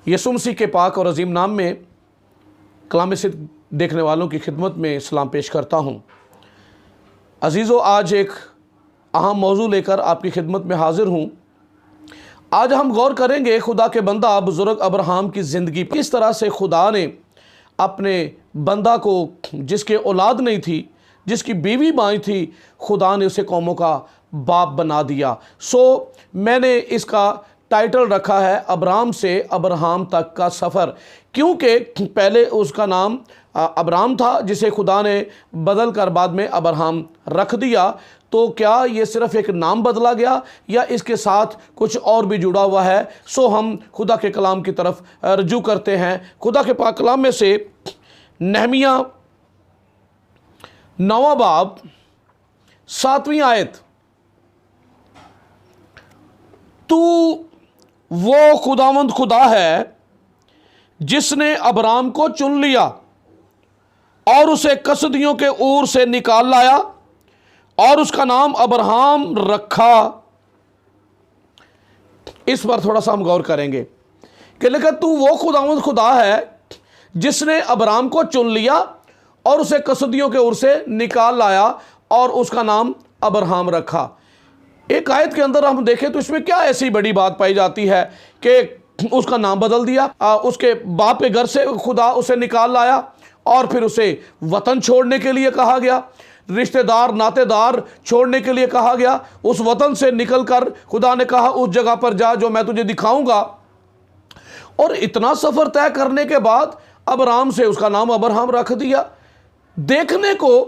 यीशु मसीह के पाक और अजीम नाम में कलाम सिद्क देखने वालों की खिदमत में सलाम पेश करता हूँ। अजीज़ों, आज एक अहम मौजू लेकर आपकी खिदमत में हाजिर हूँ। आज हम गौर करेंगे खुदा के बंदा बुज़ुर्ग अब्राहम की ज़िंदगी पर। किस तरह से खुदा ने अपने बंदा को, जिसके औलाद नहीं थी, जिसकी बीवी माई थी, खुदा ने उसे कौमों का बाप बना दिया। मैंने इसका टाइटल रखा है अब्राम से अब्राहम तक का सफ़र, क्योंकि पहले उसका नाम अब्राम था, जिसे खुदा ने बदल कर बाद में अब्राहम रख दिया। तो क्या ये सिर्फ़ एक नाम बदला गया या इसके साथ कुछ और भी जुड़ा हुआ है? हम खुदा के कलाम की तरफ रजू करते हैं। खुदा के पाक कलाम में से नहमिया 9वां बाब 7वीं आयत, तू वो खुदावंद खुदा है जिसने अब्राम को चुन लिया और उसे कसदियों के ऊर से निकाल लाया और उसका नाम अब्राहम रखा। इस पर थोड़ा सा हम गौर करेंगे कि लेकिन तू वो खुदावंद खुदा है जिसने अब्राम को चुन लिया और उसे कसदियों के ऊर से निकाल लाया और उसका नाम अब्राहम रखा। एक आयत के अंदर हम देखें तो इसमें क्या ऐसी बड़ी बात पाई जाती है कि उसका नाम बदल दिया, उसके बाप के घर से खुदा उसे निकाल लाया और फिर उसे वतन छोड़ने के लिए कहा गया, रिश्तेदार नातेदार छोड़ने के लिए कहा गया। उस वतन से निकलकर खुदा ने कहा उस जगह पर जा जो मैं तुझे दिखाऊंगा। और इतना सफ़र तय करने के बाद अब्राम से उसका नाम अब्राहम रख दिया। देखने को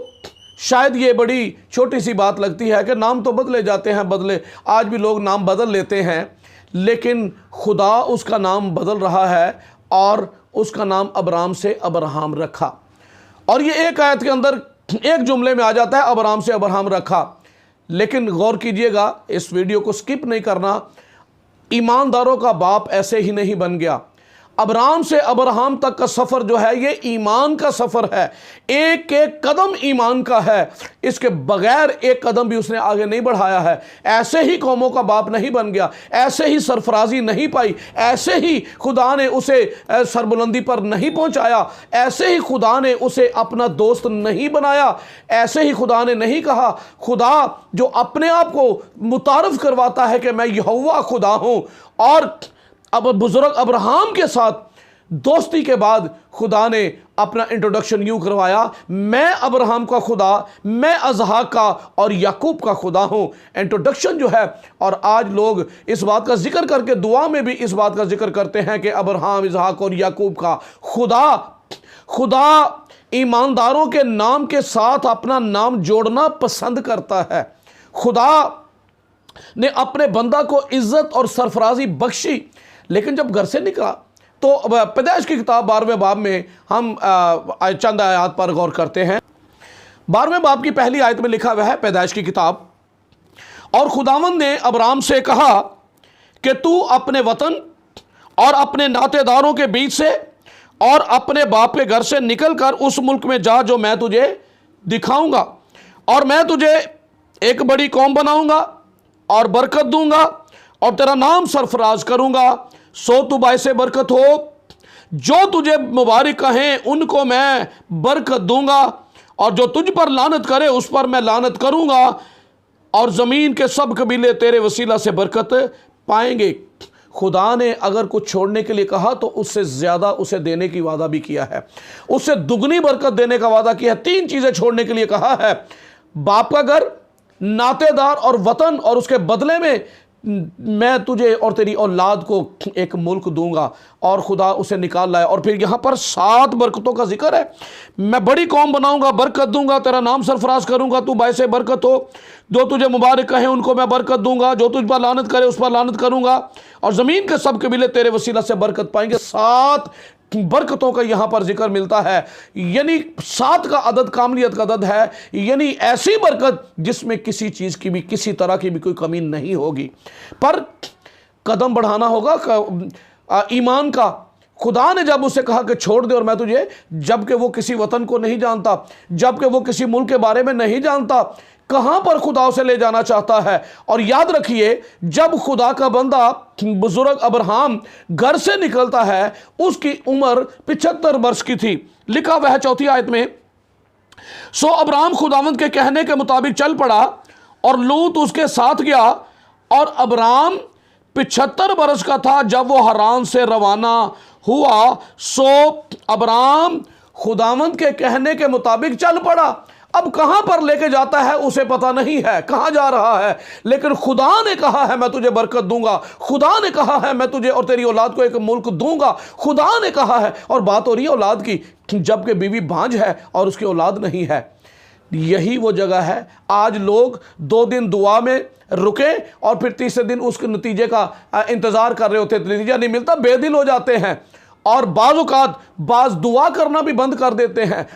शायद ये बड़ी छोटी सी बात लगती है कि नाम तो बदले जाते हैं, आज भी लोग नाम बदल लेते हैं, लेकिन खुदा उसका नाम बदल रहा है और उसका नाम अब्राम से अब्राहम रखा। और ये एक आयत के अंदर एक जुमले में आ जाता है, अब्राम से अब्राहम रखा। लेकिन गौर कीजिएगा, इस वीडियो को स्किप नहीं करना। ईमानदारों का बाप ऐसे ही नहीं बन गया। अब्राम से अब्राहम तक का सफ़र जो है ये ईमान का सफ़र है, एक एक कदम ईमान का है। इसके बगैर एक कदम भी उसने आगे नहीं बढ़ाया है। ऐसे ही कौमों का बाप नहीं बन गया, ऐसे ही सरफराजी नहीं पाई, ऐसे ही खुदा ने उसे सरबुलंदी पर नहीं पहुंचाया, ऐसे ही खुदा ने उसे अपना दोस्त नहीं बनाया, ऐसे ही खुदा ने नहीं कहा। खुदा जो अपने आप को मुतारफ़ करवाता है कि मैं यहोवा खुदा हूँ, और अब बुजुर्ग अब्राहम के साथ दोस्ती के बाद खुदा ने अपना इंट्रोडक्शन यूं करवाया, मैं अब्राहम का खुदा, मैं इसहाक का और याकूब का खुदा हूं। इंट्रोडक्शन जो है, और आज लोग इस बात का जिक्र करके दुआ में भी इस बात का जिक्र करते हैं कि अब्राहम, इसहाक और याकूब का खुदा ईमानदारों के नाम के साथ अपना नाम जोड़ना पसंद करता है। खुदा ने अपने बंदा को इज्जत और सरफराजी बख्शी, लेकिन जब घर से निकला तो पैदाइश की किताब 12वें बाब में हम चंद आयत पर गौर करते हैं। 12वें बाब की पहली आयत में लिखा हुआ है, पैदाइश की किताब, और खुदावंद ने अब्राम से कहा कि तू अपने वतन और अपने नातेदारों के बीच से और अपने बाप के घर से निकलकर उस मुल्क में जा जो मैं तुझे दिखाऊंगा, और मैं तुझे एक बड़ी कौम बनाऊंगा और बरकत दूंगा और तेरा नाम सरफराज करूंगा, सो तू बायसे बरकत हो। जो तुझे मुबारक कहें उनको मैं बरकत दूंगा, और जो तुझ पर लानत करे उस पर मैं लानत करूंगा, और ज़मीन के सब कबीले तेरे वसीला से बरकत पाएंगे। खुदा ने अगर कुछ छोड़ने के लिए कहा तो उससे ज़्यादा उसे देने की वादा भी किया है, उससे दुगनी बरकत देने का वादा किया है। 3 चीज़ें छोड़ने के लिए कहा है, बाप का घर, नातेदार और वतन, और उसके बदले में मैं तुझे और तेरी औलाद को एक मुल्क दूंगा। और खुदा उसे निकाल लाया। और फिर यहाँ पर 7 बरकतों का जिक्र है। मैं बड़ी कौम बनाऊंगा, बरकत दूंगा, तेरा नाम सरफराज करूंगा, तू बायसे बरकत हो। जो तुझे मुबारक कहे उनको मैं बरकत दूंगा, जो तुझ पर लानत करे उस पर लानत करूंगा, और ज़मीन के सब कबीले तेरे वसीला से बरकत पाएंगे। 7 बरकतों का यहाँ पर जिक्र मिलता है, यानी 7 का अदद कामलियत का अदद है, यानी ऐसी बरकत जिसमें किसी चीज़ की भी, किसी तरह की भी कोई कमी नहीं होगी। पर कदम बढ़ाना होगा ईमान का। खुदा ने जब उसे कहा कि छोड़ दे और मैं तुझे, जबकि वो किसी वतन को नहीं जानता, जबकि वो किसी मुल्क के बारे में नहीं जानता, कहां पर खुदा उसे ले जाना चाहता है। और याद रखिए, जब खुदा का बंदा बुजुर्ग अब्राहम घर से निकलता है, उसकी उम्र 75 वर्ष की थी। लिखा हुआ है 4 आयत में, सो अब्राहम खुदावंद के कहने के मुताबिक चल पड़ा और लूत उसके साथ गया। और अब्राहम 75 वर्ष का था जब वो हरान से रवाना हुआ। सो अब्राहम खुदावंद के कहने के मुताबिक चल पड़ा। अब कहां पर लेके जाता है उसे पता नहीं है, कहां जा रहा है, लेकिन खुदा ने कहा है मैं तुझे बरकत दूंगा, खुदा ने कहा है मैं तुझे और तेरी औलाद को एक मुल्क दूंगा, खुदा ने कहा है। और बात हो रही है औलाद की, जबकि बीवी बांझ है और उसकी औलाद नहीं है। यही वो जगह है। आज लोग 2 दिन दुआ में रुके और फिर तीसरे दिन उसके नतीजे का इंतजार कर रहे होते, नतीजा नहीं मिलता, बेदिल हो जाते हैं और बाज दुआ करना भी बंद कर देते हैं।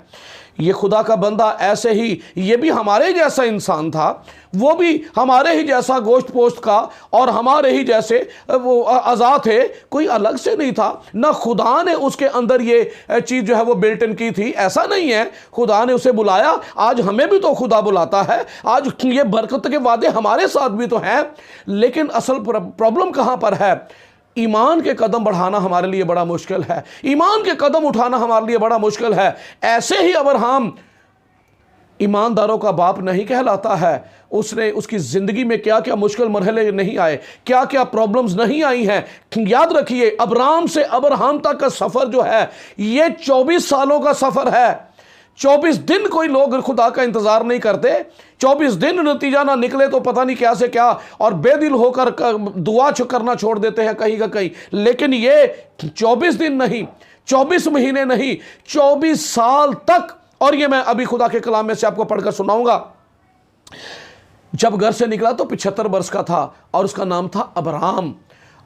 ये खुदा का बंदा ऐसे ही, ये भी हमारे जैसा इंसान था, वो भी हमारे ही जैसा गोश्त पोस्ट का और हमारे ही जैसे वो अज़ा थे, कोई अलग से नहीं था। ना खुदा ने उसके अंदर ये चीज़ जो है वो बिल्ट इन की थी, ऐसा नहीं है। खुदा ने उसे बुलाया। आज हमें भी तो खुदा बुलाता है, आज ये बरकत के वादे हमारे साथ भी तो हैं। लेकिन असल प्रॉब्लम कहाँ पर है? ईमान के कदम बढ़ाना हमारे लिए बड़ा मुश्किल है, ईमान के कदम उठाना हमारे लिए बड़ा मुश्किल है। ऐसे ही अब्राहम ईमानदारों का बाप नहीं कहलाता है। उसने उसकी ज़िंदगी में क्या क्या मुश्किल मरहले नहीं आए, क्या क्या प्रॉब्लम्स नहीं आई हैं। याद रखिए, अब्राहम से अब्राहम तक का सफ़र जो है ये 24 सालों का सफ़र है। 24 दिन कोई लोग खुदा का इंतज़ार नहीं करते, 24 दिन नतीजा ना निकले तो पता नहीं क्या से क्या, और बेदिल होकर दुआ करना छोड़ देते हैं कहीं का कहीं। लेकिन ये 24 दिन नहीं, 24 महीने नहीं, 24 साल तक। और ये मैं अभी खुदा के कलाम में से आपको पढ़कर सुनाऊंगा। जब घर से निकला तो 75 वर्ष का था और उसका नाम था अब्राहम।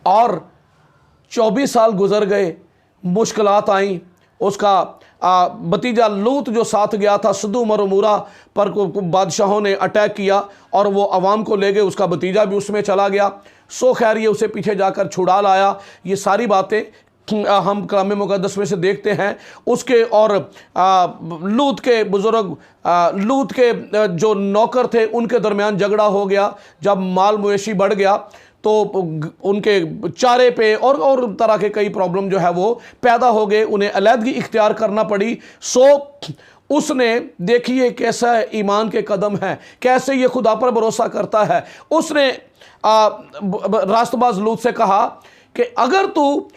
और 24 साल गुजर गए, मुश्किलात आई। उसका भतीजा लूत जो साथ गया था, सदूम और अमूरा पर बादशाहों ने अटैक किया और वो अवाम को ले गए, उसका भतीजा भी उसमें चला गया। सो खैर ये उसे पीछे जाकर छुड़ा लाया। ये सारी बातें हम कलाम मुक़द्दस में से देखते हैं। उसके और लूत के बुज़ुर्ग, लूत के जो नौकर थे उनके दरमियान झगड़ा हो गया। जब माल मवेशी बढ़ गया तो उनके चारे पे और तरह के कई प्रॉब्लम जो है वो पैदा हो गए, उन्हें अलहदगी इख्तियार करना पड़ी। सो उसने, देखिए कैसा ईमान के कदम है, कैसे ये खुदा पर भरोसा करता है। उसने रास्तबाज लूत से कहा कि अगर तू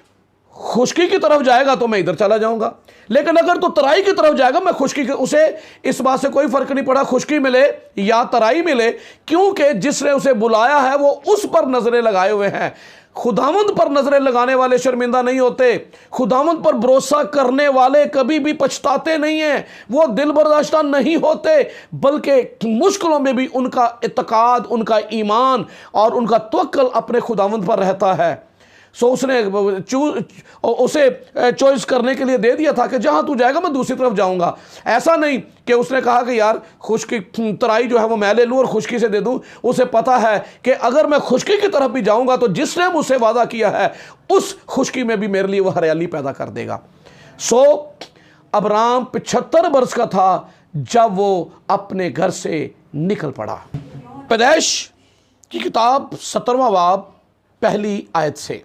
खुशकी की तरफ जाएगा तो मैं इधर चला जाऊंगा, लेकिन अगर तू तराई की तरफ जाएगा मैं खुशकी। उसे इस बात से कोई फर्क नहीं पड़ा खुशकी मिले या तराई मिले, क्योंकि जिसने उसे बुलाया है वो उस पर नजरें लगाए हुए हैं। खुदावंद पर नजरें लगाने वाले शर्मिंदा नहीं होते, खुदावंद पर भरोसा करने वाले कभी भी पछताते नहीं हैं, वो दिल बर्दाश्ता नहीं होते, बल्कि मुश्किलों में भी उनका इत्तेकाद, उनका ईमान और उनका तवक्कुल अपने खुदावंद पर रहता है। सो उसने उसे चॉइस करने के लिए दे दिया था कि जहां तू जाएगा मैं दूसरी तरफ जाऊंगा। ऐसा नहीं कि उसने कहा कि यार खुशकी तराई जो है वो मैं ले लूं और खुशकी से दे दूं। उसे पता है कि अगर मैं खुशकी की तरफ भी जाऊंगा तो जिसने मुझसे वादा किया है उस खुशकी में भी मेरे लिए वो हरियाली पैदा कर देगा। सो अब्राहम 75 वर्ष का था जब वो अपने घर से निकल पड़ा। पैदाइश की किताब 17वां बाब पहली आयत से,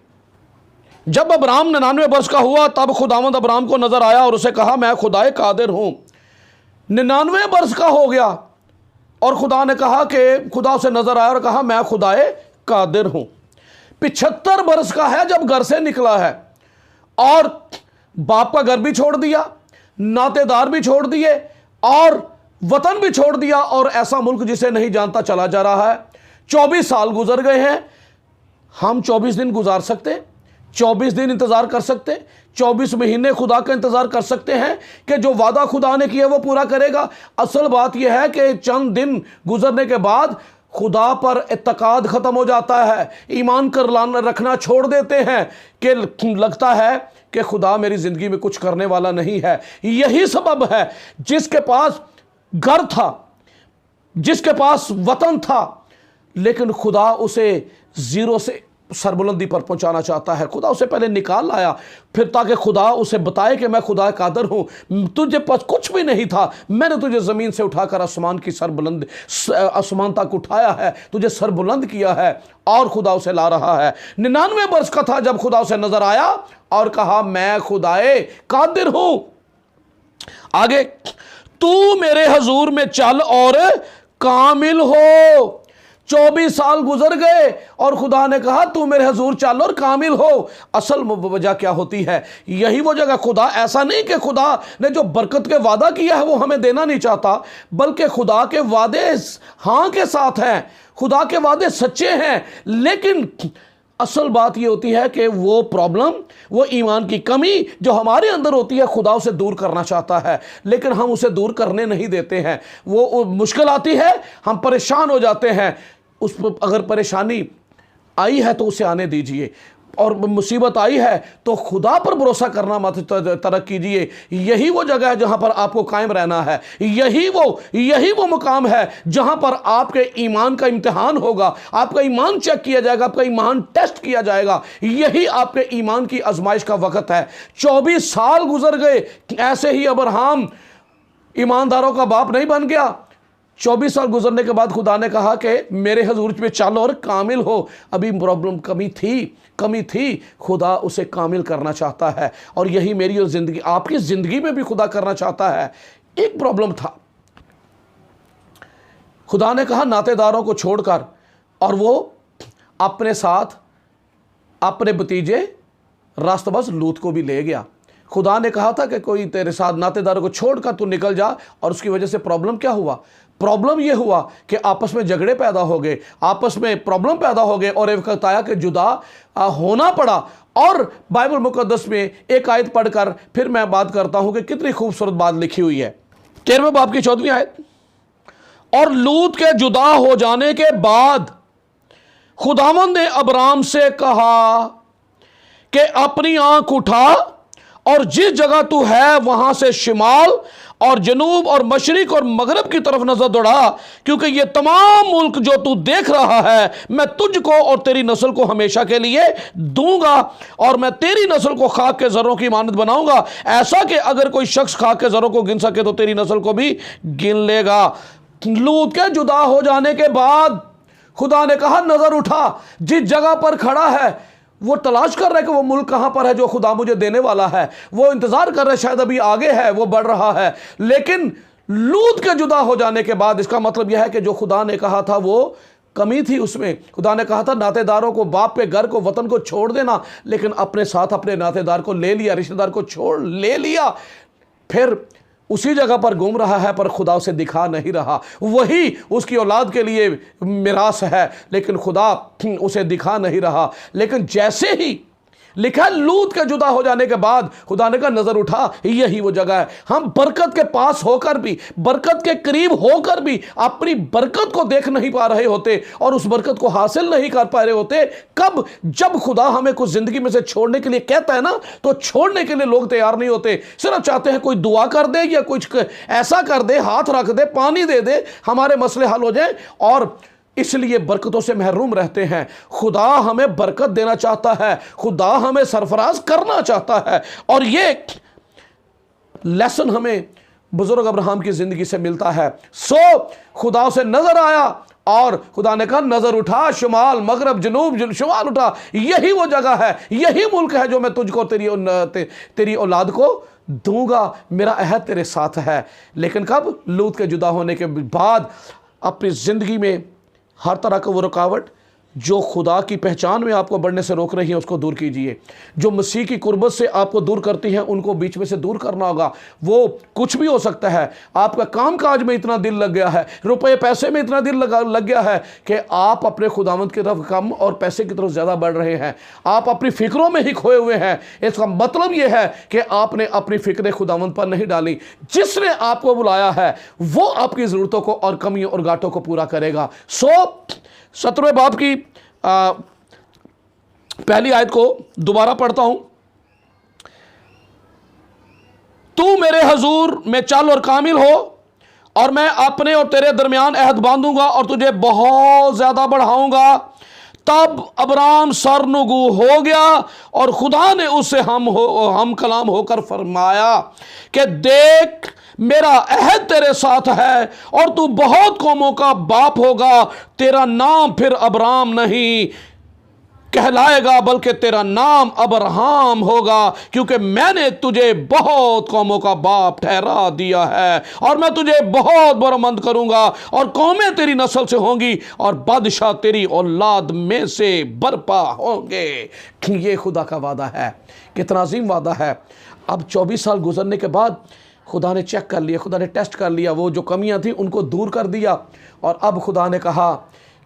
जब अब्राहम 99 वर्ष का हुआ तब खुदावंद अब्राहम को नजर आया और उसे कहा मैं खुदाए कादिर हूं। 99 वर्ष का हो गया और खुदा ने कहा कि खुदा उसे नजर आया और कहा मैं खुदाए कादिर हूं। 75 वर्ष का है जब घर से निकला है और बाप का घर भी छोड़ दिया, नातेदार भी छोड़ दिए और वतन भी छोड़ दिया और ऐसा मुल्क जिसे नहीं जानता चला जा रहा है। 24 साल गुजर गए हैं। हम 24 दिन गुजार सकते, 24 दिन इंतजार कर सकते, 24 महीने खुदा का इंतजार कर सकते हैं कि जो वादा खुदा ने किया वो पूरा करेगा। असल बात यह है कि चंद दिन गुजरने के बाद खुदा पर इत्तेकाद खत्म हो जाता है, ईमान कर रखना छोड़ देते हैं कि लगता है कि खुदा मेरी जिंदगी में कुछ करने वाला नहीं है। यही सबब है जिसके पास घर था, जिसके पास वतन था, लेकिन खुदा उसे जीरो से सरबुलंदी पर पहुंचाना चाहता है। खुदा उसे पहले निकाल लाया, फिर ताकि खुदा उसे बताए कि मैं खुदा कादर हूं, तुझे पास कुछ भी नहीं था, मैंने तुझे ज़मीन से उठाकर आसमान की सरबुलंद आसमान तक उठाया है, तुझे सरबुलंद किया है, और खुदा उसे ला रहा है। 99 वर्ष का था जब खुदा उसे नजर आया और कहा, मैं खुदाए कादिर हूं। आगे, तू मेरे हजूर में चल और कामिल हो। 24 साल गुजर गए और खुदा ने कहा, तू मेरे हजूर चल और कामिल हो। असल वजह क्या होती है? यही वो जगह, खुदा ऐसा नहीं कि खुदा ने जो बरकत के वादा किया है वो हमें देना नहीं चाहता, बल्कि खुदा के वादे हाँ के साथ हैं, खुदा के वादे सच्चे हैं, लेकिन असल बात यह होती है कि वो प्रॉब्लम, वो ईमान की कमी जो हमारे अंदर होती है, खुदा उसे दूर करना चाहता है, लेकिन हम उसे दूर करने नहीं देते हैं। वो मुश्किल आती है, हम परेशान हो जाते हैं। उस पर अगर परेशानी आई है तो उसे आने दीजिए, और मुसीबत आई है तो खुदा पर भरोसा करना मत तरक कीजिए। यही वो जगह है जहां पर आपको कायम रहना है, यही वो मुकाम है जहां पर आपके ईमान का इम्तिहान होगा, आपका ईमान चेक किया जाएगा, आपका ईमान टेस्ट किया जाएगा। यही आपके ईमान की आजमाइश का वक्त है। 24 साल गुजर गए, ऐसे ही अब्राहम ईमानदारों का बाप नहीं बन गया। 24 साल गुजरने के बाद खुदा ने कहा कि मेरे हजूर में चलो और कामिल हो। अभी प्रॉब्लम कमी थी, खुदा उसे कामिल करना चाहता है, और यही मेरी और जिंदगी, आपकी जिंदगी में भी खुदा करना चाहता है। एक प्रॉब्लम था, खुदा ने कहा नातेदारों को छोड़कर, और वो अपने साथ अपने भतीजे रास्तबस लूत को भी ले गया। खुदा ने कहा था कि कोई तेरे साथ नातेदारों को छोड़कर तू निकल जा, और उसकी वजह से प्रॉब्लम क्या हुआ? प्रॉब्लम यह हुआ कि आपस में झगड़े पैदा हो गए, आपस में प्रॉब्लम पैदा हो गए, और एक वक्त आया कि जुदा होना पड़ा। और बाइबल मुकद्दस में एक आयत पढ़कर फिर मैं बात करता हूं कि कितनी खूबसूरत बात लिखी हुई है। 13वें बाब की 14वीं आयत, और लूत के जुदा हो जाने के बाद खुदावंद ने अब्राम से कहा कि अपनी आंख उठा और जिस जगह तू है वहां से शिमाल और जनूब और मशरिक और मगरब की तरफ नजर दौड़ा, क्योंकि ये तमाम मुल्क जो तू देख रहा है मैं तुझको और तेरी नस्ल को हमेशा के लिए दूंगा, और मैं तेरी नस्ल को खाक के जरों की मानद बनाऊंगा, ऐसा कि अगर कोई शख्स खाक के जरों को गिन सके तो तेरी नस्ल को भी गिन लेगा। लूत के जुदा हो जाने के बाद खुदा ने कहा, नजर उठा, जिस जगह पर खड़ा है वो तलाश कर रहा है कि वो मुल्क कहां पर है जो खुदा मुझे देने वाला है, वो इंतजार कर रहा है, शायद अभी आगे है, वो बढ़ रहा है। लेकिन लूत के जुदा हो जाने के बाद इसका मतलब यह है कि जो खुदा ने कहा था वो कमी थी उसमें। खुदा ने कहा था नातेदारों को, बाप के घर को, वतन को छोड़ देना, लेकिन अपने साथ अपने नातेदार को ले लिया, रिश्तेदार को छोड़ ले लिया। फिर उसी जगह पर घूम रहा है, पर खुदा उसे दिखा नहीं रहा। वही उसकी औलाद के लिए मिरास है, लेकिन खुदा उसे दिखा नहीं रहा। लेकिन जैसे ही लिखा लूत के जुदा हो जाने के बाद खुदा ने कहा नजर उठा, यही वो जगह है। हम बरकत के पास होकर भी, बरकत के करीब होकर भी अपनी बरकत को देख नहीं पा रहे होते और उस बरकत को हासिल नहीं कर पा रहे होते। कब? जब खुदा हमें कुछ जिंदगी में से छोड़ने के लिए कहता है ना, तो छोड़ने के लिए लोग तैयार नहीं होते। सिर्फ चाहते हैं कोई दुआ कर दे या कुछ ऐसा कर दे, हाथ रख दे, पानी दे दे, हमारे मसले हल हो जाए, और इसलिए बरकतों से महरूम रहते हैं। खुदा हमें बरकत देना चाहता है, खुदा हमें सरफराज करना चाहता है, और ये लेसन हमें बुजुर्ग अब्राहम की जिंदगी से मिलता है। खुदा से नजर आया और खुदा ने कहा नजर उठा, शुमाल मगरब जनूब शुमाल उठा, यही वो जगह है, यही मुल्क है जो मैं तुझको तेरी औलाद को दूंगा, मेरा अहद तेरे साथ है। लेकिन कब? लूत के जुदा होने के बाद अपनी जिंदगी में हर तरह का वो रुकावट जो खुदा की पहचान में आपको बढ़ने से रोक रही है उसको दूर कीजिए। जो मसीह की कुर्बत से आपको दूर करती हैं उनको बीच में से दूर करना होगा। वो कुछ भी हो सकता है, आपका काम काज में इतना दिल लग गया है, रुपए पैसे में इतना दिल लग गया है कि आप अपने खुदावंद की तरफ कम और पैसे की तरफ ज़्यादा बढ़ रहे हैं, आप अपनी फिक्रों में ही खोए हुए हैं। इसका मतलब ये है कि आपने अपनी फिक्रें खुदावंद पर नहीं डाली। जिसने आपको बुलाया है वो आपकी ज़रूरतों को और कमियों और घाटों को पूरा करेगा। 17वें बाब की पहली आयत को दोबारा पढ़ता हूं। तू मेरे हजूर में चल और कामिल हो, और मैं अपने और तेरे दरमियान अहद बांधूंगा और तुझे बहुत ज्यादा बढ़ाऊंगा, तब अब्राम सरनुगु हो गया और खुदा ने उससे हम कलाम होकर फरमाया कि देख, मेरा अहद तेरे साथ है और तू बहुत कौमों का बाप होगा। तेरा नाम फिर अब्राम नहीं कहलाएगा, बल्कि तेरा नाम अब्राहम होगा, क्योंकि मैंने तुझे बहुत कौमों का बाप ठहरा दिया है और मैं तुझे बहुत बड़ामंद करूंगा और कौमें तेरी नस्ल से होंगी और बादशाह तेरी औलाद में से बरपा होंगे। ये खुदा का वादा है। कितना अजीम वादा है। अब 24 साल गुजरने के बाद खुदा ने चेक कर लिया, खुदा ने टेस्ट कर लिया, वो जो कमियां थी उनको दूर कर दिया और अब खुदा ने कहा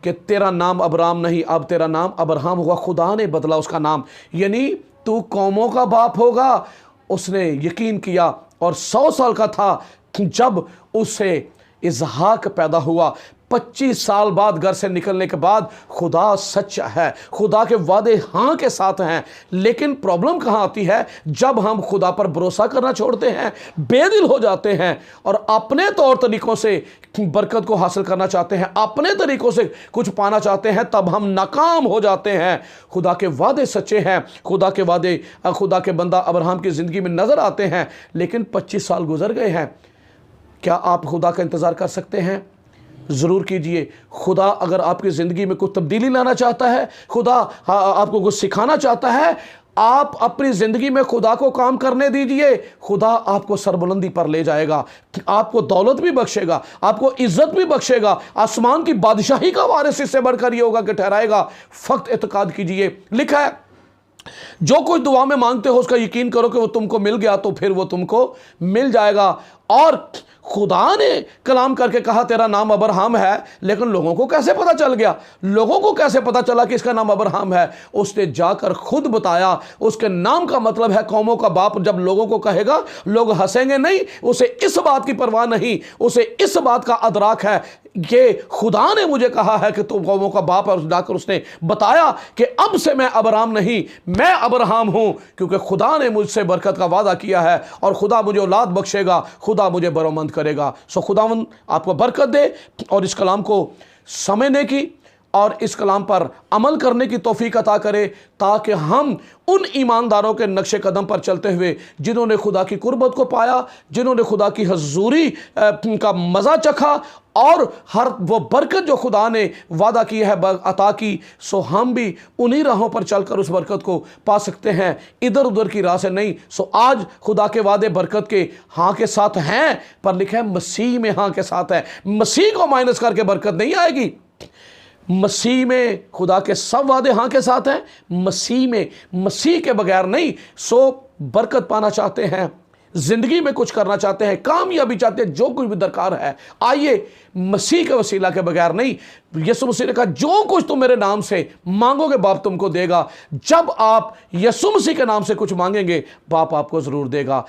कि तेरा नाम अब्राम नहीं, अब तेरा नाम अब्राहम होगा। खुदा ने बदला उसका नाम, यानी तू कौमों का बाप होगा। उसने यकीन किया और 100 साल का था जब उससे इसहाक पैदा हुआ। 25 साल बाद घर से निकलने के बाद खुदा सच है, खुदा के वादे हाँ के साथ हैं। लेकिन प्रॉब्लम कहाँ आती है? जब हम खुदा पर भरोसा करना छोड़ते हैं, बेदिल हो जाते हैं और अपने तौर तरीकों से बरकत को हासिल करना चाहते हैं, अपने तरीकों से कुछ पाना चाहते हैं, तब हम नाकाम हो जाते हैं। खुदा के वादे सच्चे हैं, खुदा के वादे खुदा के बंदा अब्राहम की ज़िंदगी में नज़र आते हैं। लेकिन 25 साल गुजर गए हैं। क्या आप खुदा का इंतज़ार कर सकते हैं? ज़रूर कीजिए। खुदा अगर आपकी ज़िंदगी में कुछ तब्दीली लाना चाहता है, खुदा आपको कुछ सिखाना चाहता है, आप अपनी ज़िंदगी में खुदा को काम करने दीजिए। खुदा आपको सरबुलंदी पर ले जाएगा, आपको दौलत भी बख्शेगा, आपको इज्जत भी बख्शेगा, आसमान की बादशाही का वारिस इससे बढ़कर ये होगा कि ठहराएगा। फ़क्त एतकाद कीजिए। लिखा है, जो कुछ दुआ में मांगते हो उसका यकीन करो कि वो तुमको मिल गया तो फिर वो तुमको मिल जाएगा। और खुदा ने कलाम करके कहा तेरा नाम अब्राहम है, लेकिन लोगों को कैसे पता चल गया? लोगों को कैसे पता चला कि इसका नाम अब्राहम है? उसने जाकर खुद बताया। उसके नाम का मतलब है कौमों का बाप। जब लोगों को कहेगा, लोग हंसेंगे नहीं, उसे इस बात की परवाह नहीं, उसे इस बात का अदराक है कि खुदा ने मुझे कहा है कि तुम कौमों का बाप। और जाकर उसने बताया कि अब से मैं अब्राम नहीं, मैं अब्राहम हूं, क्योंकि खुदा ने मुझसे बरकत का वादा किया है और खुदा मुझे औलाद बख्शेगा, खुदा मुझे बरोमंद करेगा। सो खुदावंद आपको बरकत दे और इस कलाम को समझने की और इस कलाम पर अमल करने की तौफीक अता करे, ताकि हम उन ईमानदारों के नक्शे कदम पर चलते हुए जिन्होंने खुदा की कुर्बत को पाया, जिन्होंने खुदा की हजूरी का मज़ा चखा और हर वो बरकत जो खुदा ने वादा की है अता की, सो हम भी उन्हीं राहों पर चलकर उस बरकत को पा सकते हैं, इधर उधर की राह से नहीं। सो आज खुदा के वादे बरकत के हाँ के साथ हैं, पर लिखा है मसीह में हाँ के साथ है। मसीह को माइनस करके बरकत नहीं आएगी। मसीह में खुदा के सब वादे हाँ के साथ हैं, मसीह में, मसीह के बगैर नहीं। सो बरकत पाना चाहते हैं, जिंदगी में कुछ करना चाहते हैं, कामयाबी चाहते हैं, जो कुछ भी दरकार है, आइए मसीह के वसीला के बगैर नहीं। यीशु मसीह ने कहा जो कुछ तुम मेरे नाम से मांगोगे बाप तुमको देगा। जब आप यीशु मसीह के नाम से कुछ मांगेंगे, बाप आपको जरूर देगा।